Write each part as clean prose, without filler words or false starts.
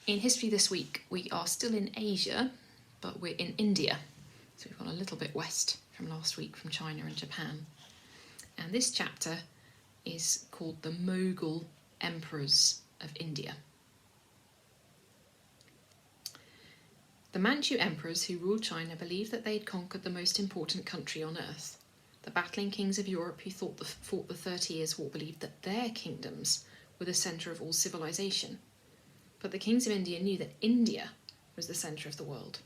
In history this week, we are still in Asia, but we're in India. So we've gone a little bit west from last week from China and Japan. And this chapter is called The Moghul Emperors of India. The Manchu emperors who ruled China believed that they had conquered the most important country on earth. The battling kings of Europe who fought the 30 Years' War believed that their kingdoms were the centre of all civilization. But the kings of India knew that India was the centre of the world.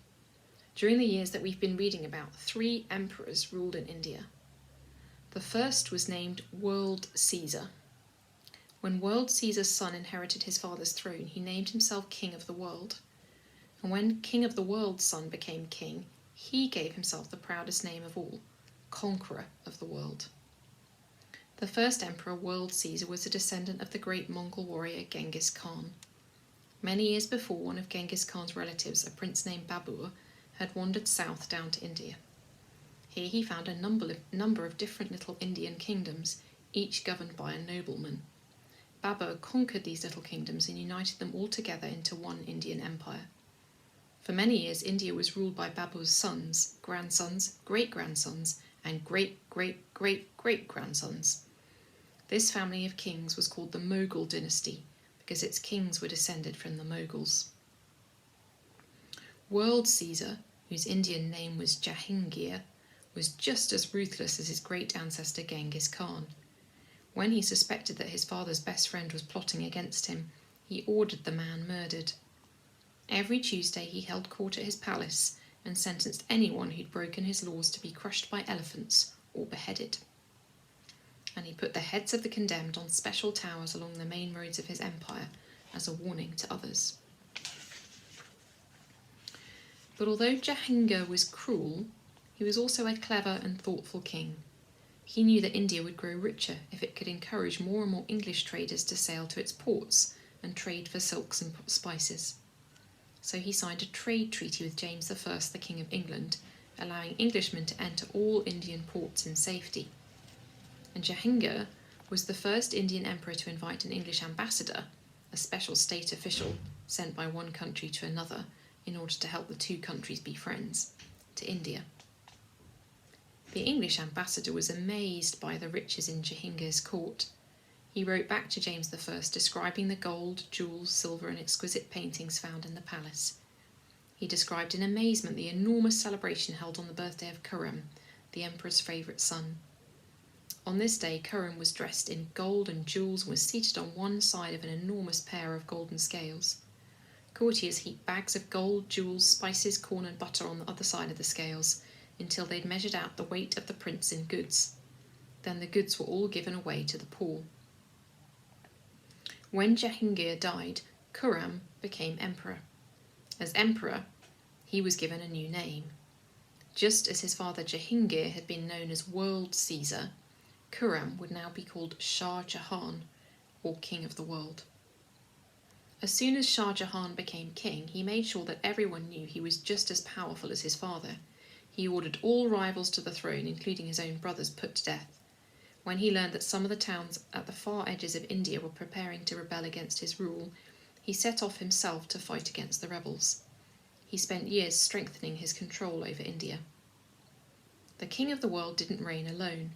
During the years that we've been reading about, 3 emperors ruled in India. The first was named World Caesar. When World Caesar's son inherited his father's throne, he named himself King of the World. And when King of the World's son became king, he gave himself the proudest name of all, Conqueror of the World. The first emperor, World Caesar, was a descendant of the great Mongol warrior Genghis Khan. Many years before, one of Genghis Khan's relatives, a prince named Babur, had wandered south down to India. Here he found a number of different little Indian kingdoms, each governed by a nobleman. Babur conquered these little kingdoms and united them all together into one Indian empire. For many years, India was ruled by Babur's sons, grandsons, great-grandsons, and great-great-great-great-grandsons. This family of kings was called the Moghul dynasty, because its kings were descended from the Moguls. World Caesar, whose Indian name was Jahangir, was just as ruthless as his great ancestor Genghis Khan. When he suspected that his father's best friend was plotting against him, he ordered the man murdered. Every Tuesday he held court at his palace and sentenced anyone who'd broken his laws to be crushed by elephants or beheaded. And he put the heads of the condemned on special towers along the main roads of his empire as a warning to others. But although Jahangir was cruel, he was also a clever and thoughtful king. He knew that India would grow richer if it could encourage more and more English traders to sail to its ports and trade for silks and spices. So he signed a trade treaty with James I, the King of England, allowing Englishmen to enter all Indian ports in safety. And Jahangir was the first Indian emperor to invite an English ambassador, a special state official sent by one country to another in order to help the two countries be friends, to India. The English ambassador was amazed by the riches in Jahangir's court. He wrote back to James I describing the gold, jewels, silver and exquisite paintings found in the palace. He described in amazement the enormous celebration held on the birthday of Khurram, the emperor's favourite son. On this day, Khurram was dressed in gold and jewels and was seated on one side of an enormous pair of golden scales. Courtiers heaped bags of gold, jewels, spices, corn and butter on the other side of the scales until they'd measured out the weight of the prince in goods. Then the goods were all given away to the poor. When Jahangir died, Khurram became emperor. As emperor, he was given a new name. Just as his father Jahangir had been known as World Caesar, Khurram would now be called Shah Jahan, or King of the World. As soon as Shah Jahan became king, he made sure that everyone knew he was just as powerful as his father. He ordered all rivals to the throne, including his own brothers, put to death. When he learned that some of the towns at the far edges of India were preparing to rebel against his rule, he set off himself to fight against the rebels. He spent years strengthening his control over India. The King of the World didn't reign alone.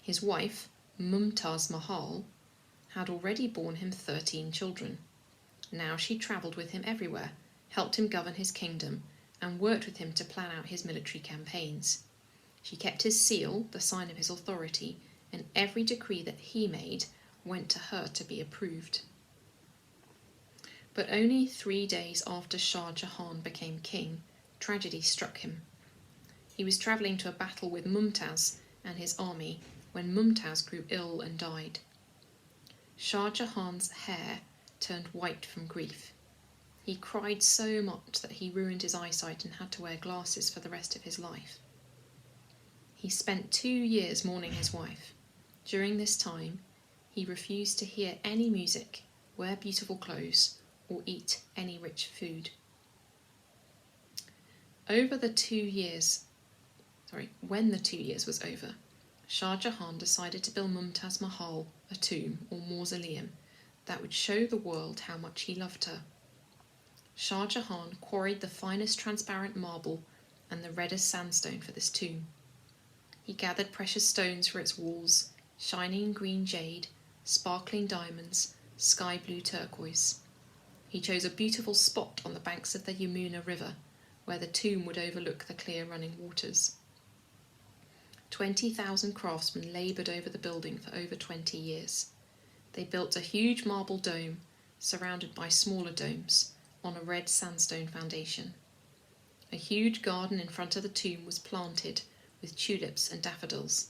His wife, Mumtaz Mahal, had already borne him 13 children. Now she travelled with him everywhere, helped him govern his kingdom, and worked with him to plan out his military campaigns. She kept his seal, the sign of his authority, and every decree that he made went to her to be approved. But only 3 days after Shah Jahan became king, tragedy struck him. He was travelling to a battle with Mumtaz and his army when Mumtaz grew ill and died. Shah Jahan's hair turned white from grief. He cried so much that he ruined his eyesight and had to wear glasses for the rest of his life. He spent 2 years mourning his wife. During this time, he refused to hear any music, wear beautiful clothes, or eat any rich food. When the 2 years was over, Shah Jahan decided to build Mumtaz Mahal a tomb or mausoleum that would show the world how much he loved her. Shah Jahan quarried the finest transparent marble and the reddest sandstone for this tomb. He gathered precious stones for its walls, shining green jade, sparkling diamonds, sky blue turquoise. He chose a beautiful spot on the banks of the Yamuna River, where the tomb would overlook the clear running waters. 20,000 craftsmen laboured over the building for over 20 years. They built a huge marble dome, surrounded by smaller domes, on a red sandstone foundation. A huge garden in front of the tomb was planted with tulips and daffodils.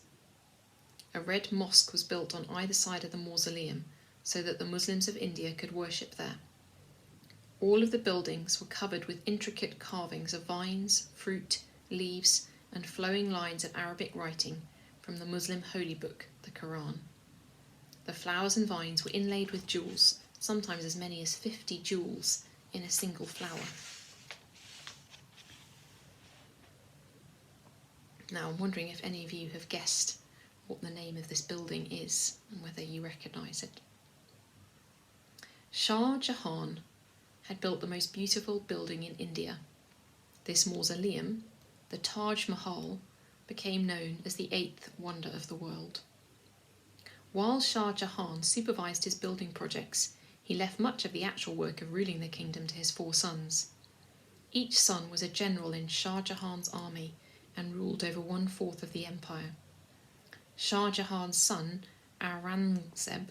A red mosque was built on either side of the mausoleum so that the Muslims of India could worship there. All of the buildings were covered with intricate carvings of vines, fruit, leaves, and flowing lines of Arabic writing from the Muslim holy book, the Quran. The flowers and vines were inlaid with jewels, sometimes as many as 50 jewels in a single flower. Now, I'm wondering if any of you have guessed what the name of this building is and whether you recognise it. Shah Jahan had built the most beautiful building in India. This mausoleum, the Taj Mahal, became known as the eighth wonder of the world. While Shah Jahan supervised his building projects, he left much of the actual work of ruling the kingdom to his 4 sons. Each son was a general in Shah Jahan's army and ruled over 1/4 of the empire. Shah Jahan's son, Aurangzeb,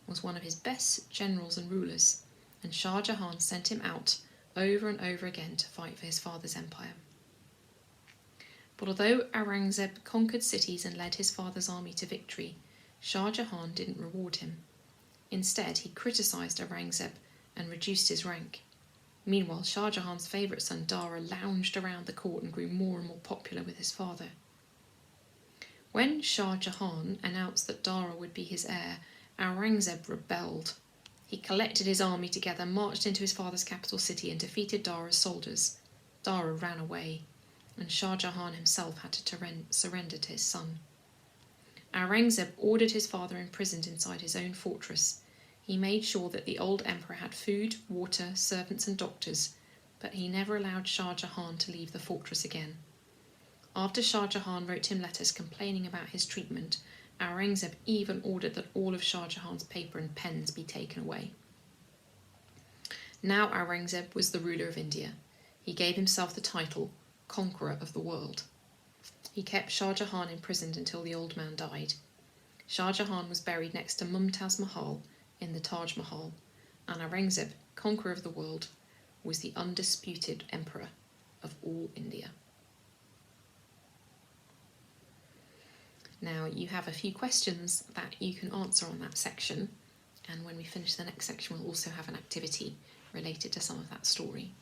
was one of his best generals and rulers, and Shah Jahan sent him out over and over again to fight for his father's empire. But although Aurangzeb conquered cities and led his father's army to victory, Shah Jahan didn't reward him. Instead, he criticised Aurangzeb and reduced his rank. Meanwhile, Shah Jahan's favourite son Dara lounged around the court and grew more and more popular with his father. When Shah Jahan announced that Dara would be his heir, Aurangzeb rebelled. He collected his army together, marched into his father's capital city and defeated Dara's soldiers. Dara ran away, and Shah Jahan himself had to surrender to his son. Aurangzeb ordered his father imprisoned inside his own fortress. He made sure that the old emperor had food, water, servants and doctors, but he never allowed Shah Jahan to leave the fortress again. After Shah Jahan wrote him letters complaining about his treatment, Aurangzeb even ordered that all of Shah Jahan's paper and pens be taken away. Now Aurangzeb was the ruler of India. He gave himself the title Conqueror of the World. He kept Shah Jahan imprisoned until the old man died. Shah Jahan was buried next to Mumtaz Mahal in the Taj Mahal, and Aurangzeb, Conqueror of the World, was the undisputed emperor of all India. Now, you have a few questions that you can answer on that section, and when we finish the next section, we'll also have an activity related to some of that story.